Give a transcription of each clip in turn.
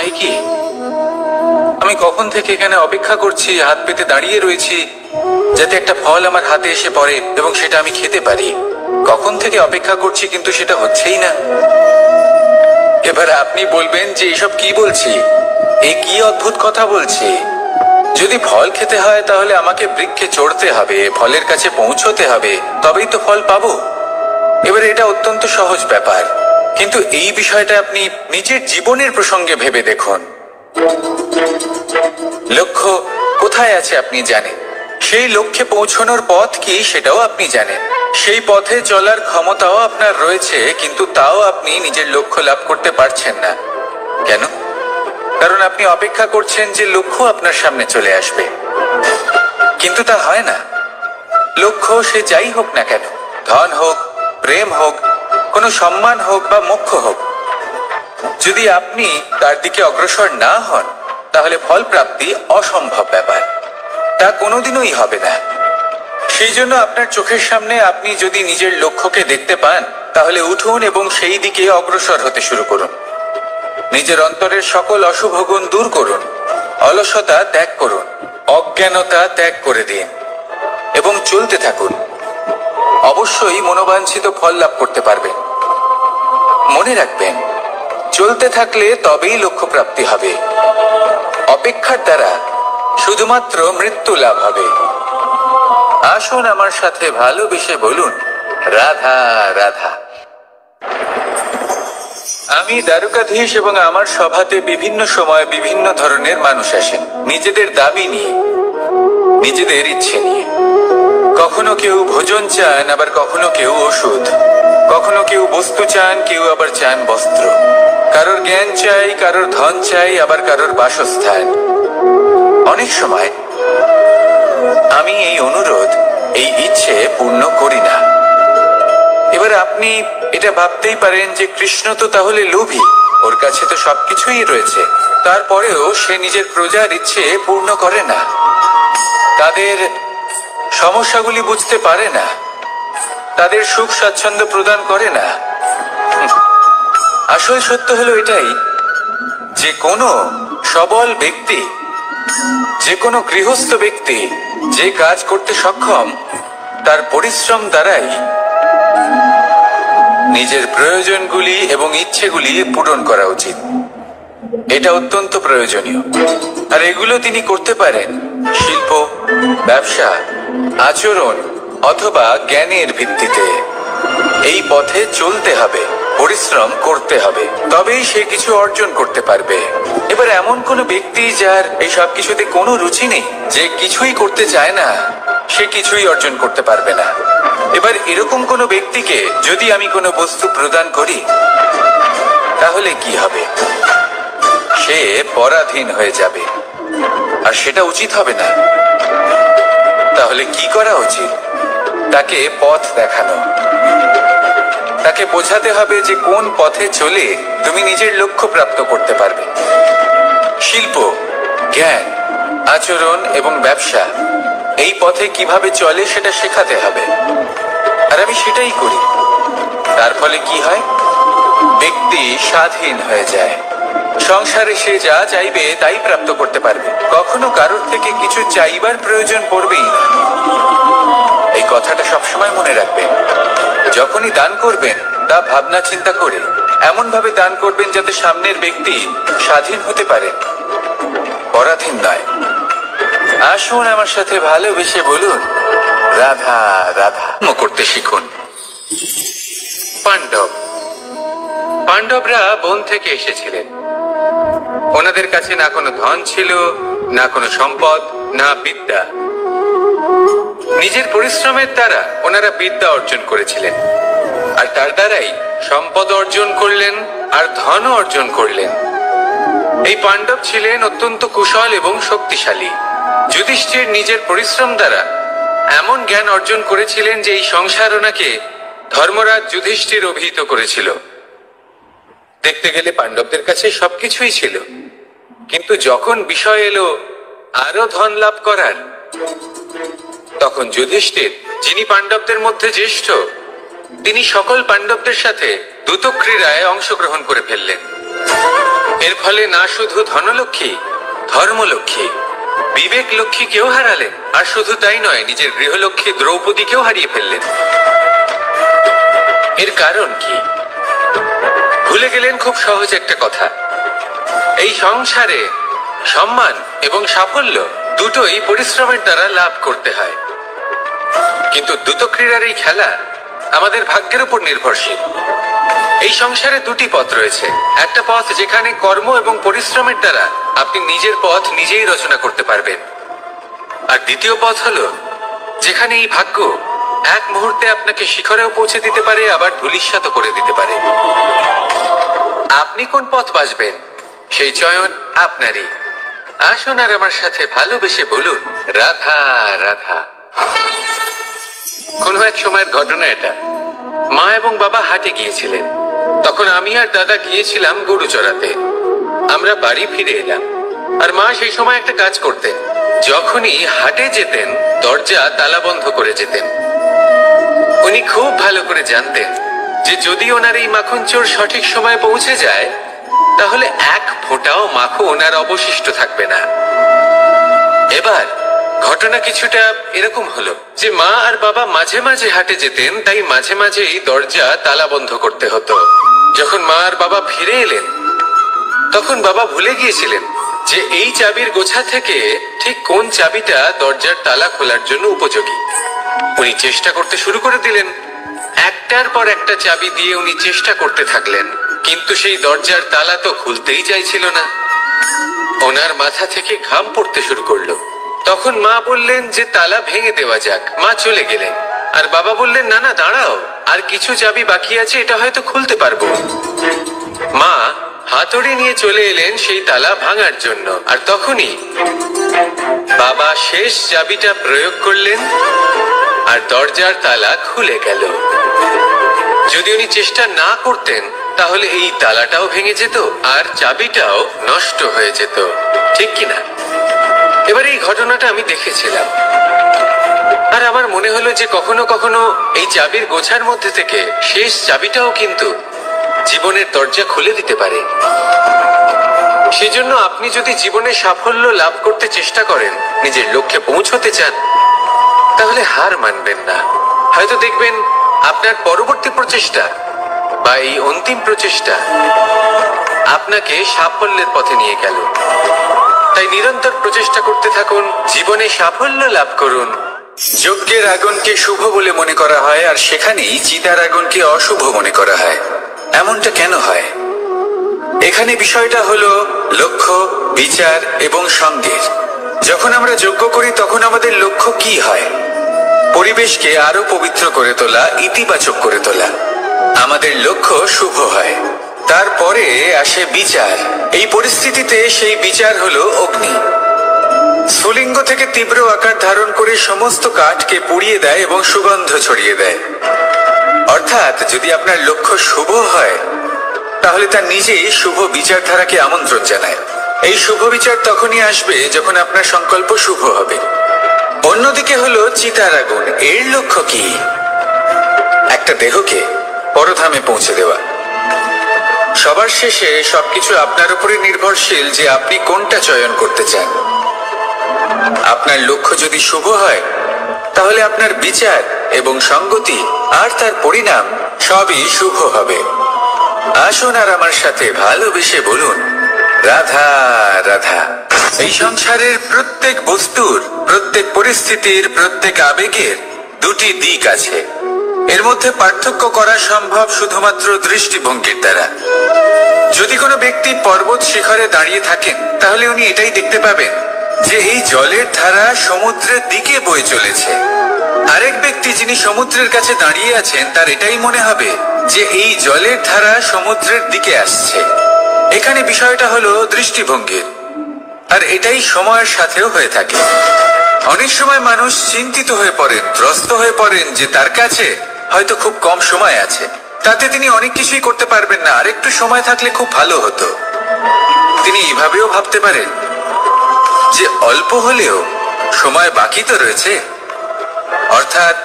এ কি? আমি কখন থেকে এখানে অপেক্ষা করছি, হাত পেতে দাঁড়িয়ে রয়েছি যাতে একটা ফল আমার হাতে এসে পড়ে এবং সেটা আমি খেতে পারি। কখন থেকে অপেক্ষা করছি, কিন্তু সেটা হচ্ছেই না। এবার আপনি বলবেন যে এসব কি বলছি, এই কি অদ্ভুত কথা বলছি। যদি ফল খেতে হয় তাহলে আমাকে বৃক্ষে চড়তে হবে, ফলের কাছে পৌঁছতে হবে, তবেই তো ফল পাবো। এবার এটা অত্যন্ত সহজ ব্যাপার, কিন্তু এই বিষয়টা আপনি নিজের জীবনের প্রসঙ্গে ভেবে দেখুন। লক্ষ্য কোথায় আছে আপনি জানেন, সেই লক্ষ্যে পৌঁছানোর পথ কি সেটাও আপনি জানেন, সেই পথে চলার ক্ষমতাও আপনার রয়েছে, কিন্তু তাও আপনি নিজের লক্ষ্য লাভ করতে পারছেন না। কেন? কারণ আপনি অপেক্ষা করছেন যে লক্ষ্য আপনার সামনে চলে আসবে, কিন্তু তা হয় না। লক্ষ্য সে যাই হোক না কেন, ধন হোক, প্রেম হোক, কোনো সম্মান হোক বা মোক্ষ হোক, যদি আপনি তার দিকে অগ্রসর না হন তাহলে ফল প্রাপ্তি অসম্ভব ব্যাপার, তা কোনোদিনই হবে না। সেই জন্য আপনার চোখের সামনে আপনি যদি নিজের লক্ষ্যকে দেখতে পান তাহলে উঠুন এবং সেই দিকে অগ্রসর হতে শুরু করুন। নিজের অন্তরের সকল অশুভ গুণ দূর করুন, অলসতা ত্যাগ করুন, অজ্ঞানতা ত্যাগ করে দিন এবং চলতে থাকুন। অবশ্যই মনোবাঞ্ছিত ফল লাভ করতে পারবেন। মনে রাখবেন, চলতে থাকলে তবেই লক্ষ্য প্রাপ্তি হবে। অপেক্ষার দ্বারা শুধুমাত্র মৃত্যু লাভ হবে। আসুন আমার সাথে ভালোবেসে বলুন, রাধা রাধা। আমি দ্বারকাধীশ এবং আমার সভাতে বিভিন্ন সময় বিভিন্ন ধরনের মানুষ আসেন, নিজেদের দাবি নিয়ে, নিজেদের ইচ্ছে নিয়ে। কখনো কেউ ভোজন চান, আবার কখনো কেউ ওষুধ, কখনো কেউ বস্তু চান, কেউ আবার চান বস্ত্র। কারোর জ্ঞান চাই, কারোর ধন চাই, আবার কারোর বাসস্থান। অনেক সময় আমি এই অনুরোধ, এই ইচ্ছে পূর্ণ করি না। এবার আপনি এটা ভাবতেই পারেন যে কৃষ্ণ তো তাহলে লোভী, ওর কাছে তো সবকিছুই রয়েছে, তারপরেও সে নিজের প্রজার ইচ্ছে পূর্ণ করে না, তাদের সমস্যাগুলি বুঝতে পারে না, তাদের সুখ স্বাচ্ছন্দ্য প্রদান করে না। আসল সত্য হলো এটাই যে কোনো সবল ব্যক্তি, যে কোনো গৃহস্থ ব্যক্তি যে কাজ করতে সক্ষম, তার পরিশ্রম দ্বারাই নিজের প্রয়োজনগুলি এবং ইচ্ছেগুলি পূরণ করা উচিত। এটা অত্যন্ত প্রয়োজনীয়, আর এগুলো তিনি করতে পারেন শিল্প, ব্যবসা, আচরণ অথবা জ্ঞানের ভিত্তিতে। এই পথে চলতে হবে, পরিশ্রম করতে হবে, তবেই সে কিছু অর্জন করতে পারবে। এবার এমন কোনো ব্যক্তি যার এই সব কিছুতে কোনো রুচি নেই, যে কিছুই করতে চায় না, সে কিছুই অর্জন করতে পারবে না। এবার এরকম কোনো ব্যক্তিকে যদি আমি কোনো বস্তু প্রদান করি তাহলে কি হবে? সে পরাধীন হয়ে যাবে, আর সেটা উচিত হবে না। তাহলে কি করা উচিত? তাকে পথ দেখানো, তাকে বোঝাতে হবে যে কোন পথে চলে তুমি নিজের লক্ষ্য প্রাপ্ত করতে পারবে। শিল্প, জ্ঞান, আচরণ এবং ব্যবসা, এই পথে কিভাবে চলে সেটা শেখাতে হবে, আর আমি সেটাই করি। তার ফলে কি হয়? ব্যক্তি স্বাধীন হয়ে যায়। সংসারে সে যা চাইবে তাই প্রাপ্ত করতে পারবে, কখনো কারোর থেকে কিছু চাইবার প্রয়োজন পড়বেই না। এই কথাটা সবসময় মনে রাখবেন। যখনই দান করবেন তা ভাবনা চিন্তা করে এমন ভাবে দান করবেন যাতে সামনের ব্যক্তি স্বাধীন হতে পারে, পরাধীন নয়। আসুন আমার সাথে ভালোবেসে বলুন, রাধা রাধা করতে শিখুন। পাণ্ডব, পাণ্ডবরা বন থেকে এসেছিলেন। ওনাদের কাছে না কোনো ধন ছিল, না কোনো সম্পদ, না বিদ্যা। নিজের পরিশ্রমের দ্বারা ওনারা বিদ্যা অর্জন করেছিলেন, আর তার দ্বারাই সম্পদ অর্জন করলেন আর ধনও অর্জন করলেন। এই পাণ্ডব ছিলেন অত্যন্ত কুশল এবং শক্তিশালী। যুধিষ্ঠির নিজের পরিশ্রম দ্বারা এমন জ্ঞান অর্জন করেছিলেন যে এই সংসার ওনাকে ধর্মরাজ যুধিষ্ঠির অভিহিত করেছিল। দেখতে গেলে পাণ্ডবদের কাছে সবকিছুই ছিল, কিন্তু যখন বিষয় এলো আরো ধন লাভ করার, তখন যুধিষ্ঠির, যিনি পাণ্ডবদের মধ্যে জ্যেষ্ঠ, তিনি সকল পাণ্ডবদের সাথে দ্যুতক্রীড়ায় অংশগ্রহণ করে ফেললেন। এর ফলে না শুধু ধনলক্ষ্মী, ধর্মলক্ষ্মী, বিবেক লক্ষ্মী কেউ হারালেন, আর শুধু তাই নয়, নিজের গৃহলক্ষ্মী দ্রৌপদীকেও হারিয়ে ফেললেন। এর কারণ কি? ভুলে গেলেন খুব সহজ একটা কথা, এই সংসারে সম্মান এবং সাফল্য দুটোই পরিশ্রমের দ্বারা লাভ করতে হয়। কিন্তু দ্রুত ক্রীড়ার এই খেলা আমাদের ভাগ্যের উপর নির্ভরশীল। এই সংসারে দুটি পথ রয়েছে, একটা পথ যেখানে কর্ম এবং পরিশ্রমের দ্বারা আপনি নিজের পথ নিজেই রচনা করতে পারবেন, আর দ্বিতীয় পথ হলো যেখানে এই ভাগ্য এক মুহূর্তে আপনাকে শিখরেও পৌঁছে দিতে পারে, আবার ধূলিসাৎ করে দিতে পারে। আপনি কোন পথ বাছবেন সেই চয়ন আপনারই। আসুন আর আমার সাথে ভালোবেসে বলুন, রাধা রাধা। কোন এক সময়ের ঘটনা এটা। মা এবং বাবা হাটে গিয়েছিলেন, তখন আমি আর দাদা গিয়েছিলাম গরু চড়াতে। আমরা বাড়ি ফিরে এলাম, আর মা সেই সময় একটা কাজ করতেন, যখনই হাটে যেতেন দরজা তালা বন্ধ করে যেতেন। উনি খুব ভালো করে জানতেন যে যদি ওনার এই মাখন চোর সঠিক সময়ে পৌঁছে যায় তাহলে এক ফোঁটাও মাখন আর অবশিষ্ট থাকবে না। এবার ঘটনা কিছুটা এরকম হলো যে মা আর বাবা মাঝে মাঝে হাটে যেতেন, তাই মাঝে মাঝে এই দরজা তালা বন্ধ করতে হতো। যখন মা আর বাবা ফিরে এলেন তখন বাবা ভুলে গিয়েছিলেন যে এই চাবির গোছা থেকে ঠিক কোন চাবিটা দরজার তালা খোলার জন্য উপযোগী। উনি চেষ্টা করতে শুরু করে দিলেন, একটার পর একটা চাবি দিয়ে উনি চেষ্টা করতে থাকলেন, কিন্তু সেই দরজার তালা তো খুলতেই চাইছিল না। ওনার মাথা থেকে ঘাম পড়তে শুরু করলো। তখন মা বললেন যে তালা ভেঙে দেওয়া যাক। মা চলে গেলেন, আর বাবা বললেন না না দাঁড়াও, আর কিছু চাবি বাকি আছে, এটা হয়তো খুলতে পারবো। মা হাতুড়ি নিয়ে চলে এলেন সেই তালা ভাঙার জন্য, আর তখনই বাবা শেষ চাবিটা প্রয়োগ করলেন আর দরজার তালা খুলে গেল। যদি উনি চেষ্টা না করতেন তাহলে এই তালাটাও ভেঙে যেত আর চাবিটাও নষ্ট হয়ে যেত, ঠিক কিনা? এবার এই ঘটনাটা আমি দেখেছিলাম, আর আমার মনে হলো যে কখনো কখনো এই চাবির গোছার মধ্যে থেকে শেষ চাবিটাও কিন্তু জীবনের দরজা খুলে দিতে পারে। সেজন্য আপনি যদি জীবনে সাফল্য লাভ করতে চেষ্টা করেন, নিজের লক্ষ্যে পৌঁছতে চান, তাহলে হার মানবেন না। হয়তো দেখবেন আপনার পরবর্তী প্রচেষ্টা বা এই অন্তিম প্রচেষ্টা আপনাকে সাফল্যের পথে নিয়ে গেল। তাই নিরন্তর প্রচেষ্টা করতে থাকুন, জীবনে সাফল্য লাভ করুন। যজ্ঞের আগুনকে শুভ বলে মনে করা হয়, আর সেখানেই চিতার আগুনকে অশুভ মনে করা হয়। এমনটা কেন হয়? এখানে বিষয়টা হলো লক্ষ্য, বিচার এবং সঙ্গের। যখন আমরা যজ্ঞ করি তখন আমাদের লক্ষ্য কি হয়? পরিবেশকে আরো পবিত্র করে তোলা, ইতিবাচক করে তোলা। আমাদের লক্ষ্য শুভ হয়। তারপরে আসে বিচার। এই পরিস্থিতিতে সেই বিচার হলো অগ্নি। স্ফুলিঙ্গ থেকে তীব্র আকার ধারণ করে সমস্ত কাঠকে পুড়িয়ে দেয় এবং সুগন্ধ ছড়িয়ে দেয়। অর্থাৎ যদি আপনার লক্ষ্য শুভ হয় তাহলে তা নিজেই শুভ বিচারধারাকে আমন্ত্রণ জানায়। এই শুভ বিচার তখনই আসবে যখন আপনার সংকল্প শুভ হবে। অন্যদিকে হলো চিতার আগুন। এর লক্ষ্য কি? একটা দেহকে পরধামে পৌঁছে দেওয়া। সবার শেষে সবকিছু আপনার উপরে নির্ভরশীল যে আপনি কোনটা চয়ন করতে চান। আপনার লক্ষ্য যদি শুভ হয় তাহলে আপনার বিচার এবং সঙ্গতি আর তার পরিণাম সবই শুভ হবে। আসুন আর আমার সাথে ভালোবেসে বলুন, রাধা রাধা। এই সংসারের প্রত্যেক বস্তুর, প্রত্যেক পরিস্থিতির, প্রত্যেক আবেগের দুটি দিক আছে। এর মধ্যে পার্থক্য করা সম্ভব শুধুমাত্র দৃষ্টিভঙ্গির দ্বারা। যদি কোনো ব্যক্তি পর্বত শিখরে দাঁড়িয়ে থাকেন তাহলে উনি এটাই দেখতে পাবেন যে এই জলের ধারা সমুদ্রের দিকে বয়ে চলেছে। আরেক ব্যক্তি যিনি সমুদ্রের কাছে দাঁড়িয়ে আছেন তার এটাই মনে হবে যে এই জলের ধারা সমুদ্রের দিকে আসছে। এখানে বিষয়টা হলো দৃষ্টিভঙ্গির, আর এটাই সময়ের সাথেও হয়ে থাকে। অনেক সময় মানুষ চিন্তিত হয়ে পড়েন, ত্রস্ত হয়ে পড়েন যে তার কাছে হয়তো খুব কম সময় আছে, তাতে তিনি অনেক কিছুই করতে পারবেন না, আর একটু সময় থাকলে খুব ভালো হতো। তিনি এভাবেও ভাবতে পারেন যে অল্প হলেও সময় বাকি তো রয়েছে, অর্থাৎ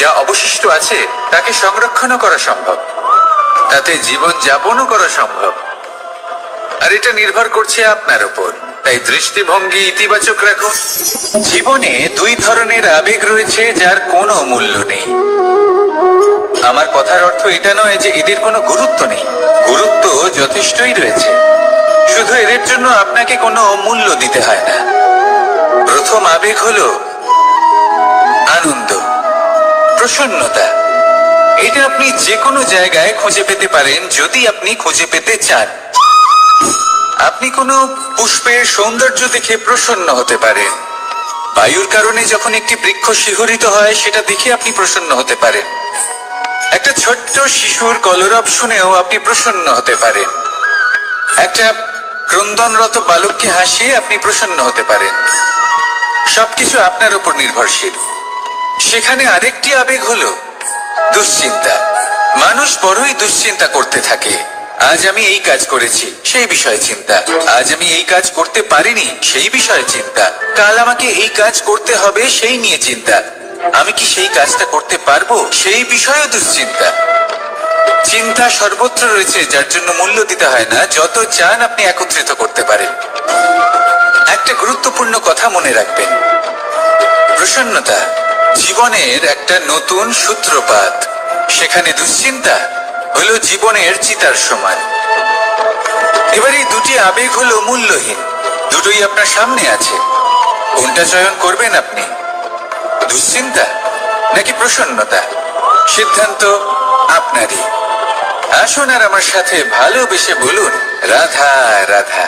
যা অবশিষ্ট আছে তাকে সংরক্ষণও করা সম্ভব, তাতে জীবন যাপনও করা সম্ভব। আর এটা নির্ভর করছে আপনার উপর। তাই দৃষ্টিভঙ্গি ইতিবাচক রাখুন। জীবনে দুই ধরনের আবেগ রয়েছে যার কোনো মূল্য নেই। আমার কথার অর্থ এটা নয় যে এদের কোনো গুরুত্ব নেই, গুরুত্ব যথেষ্টই রয়েছে, শুধু এদের জন্য আপনাকে কোনো মূল্য দিতে হয় না। প্রথম আবেগ হলো আনন্দ, প্রসন্নতা। এটা আপনি যে কোনো জায়গায় খুঁজে পেতে পারেন যদি আপনি খুঁজে পেতে চান। আপনি কোনো পুষ্পের সৌন্দর্য দেখে প্রসন্ন হতে পারেন। বায়ুর কারণে যখন একটি বৃক্ষ শিহরিত হয় সেটা দেখে আপনি প্রসন্ন হতে পারেন। একটা ছোট্ট শিশুর কলরব শুনেও আপনি প্রসন্ন হতে পারেন। একটা ক্রন্দনরত বালককে হাসিয়ে আপনি প্রসন্ন হতে পারেন। সবকিছু আপনার উপর নির্ভরশীল। সেখানে আরেকটি আবেগ হলো দুশ্চিন্তা। মানুষ বড়ই দুশ্চিন্তা করতে থাকে। আজ আমি এই কাজ করেছি, সেই বিষয়ে চিন্তা। আজ আমি এই কাজ করতে পারিনি, সেই বিষয়ে চিন্তা। কাল আমাকে এই কাজ করতে হবে, সেই নিয়ে চিন্তা। আমি কি সেই কাজটা করতে পারবো, সেই বিষয়ে দুশ্চিন্তা। চিন্তা সর্বত্র রয়েছে, যার জন্য মূল্য দিতে হয় না। যত চান আপনি একত্রিত করতে পারেন। একটা গুরুত্বপূর্ণ কথা মনে রাখবেন, প্রসন্নতা জীবনের একটা নতুন সূত্রপাত। সেখানে দুশ্চিন্তা হলো জীবনের চিতার সমান। এবার এই দুটি আবেগ হলো মূল্যহীন, দুটোই আপনার সামনে আছে। কোনটা চয়ন করবেন আপনি, দুশ্চিন্তা নাকি প্রসন্নতা? সিদ্ধান্ত আপনারই। আসুন আর আমার সাথে ভালোবেসে বলুন, রাধা রাধা।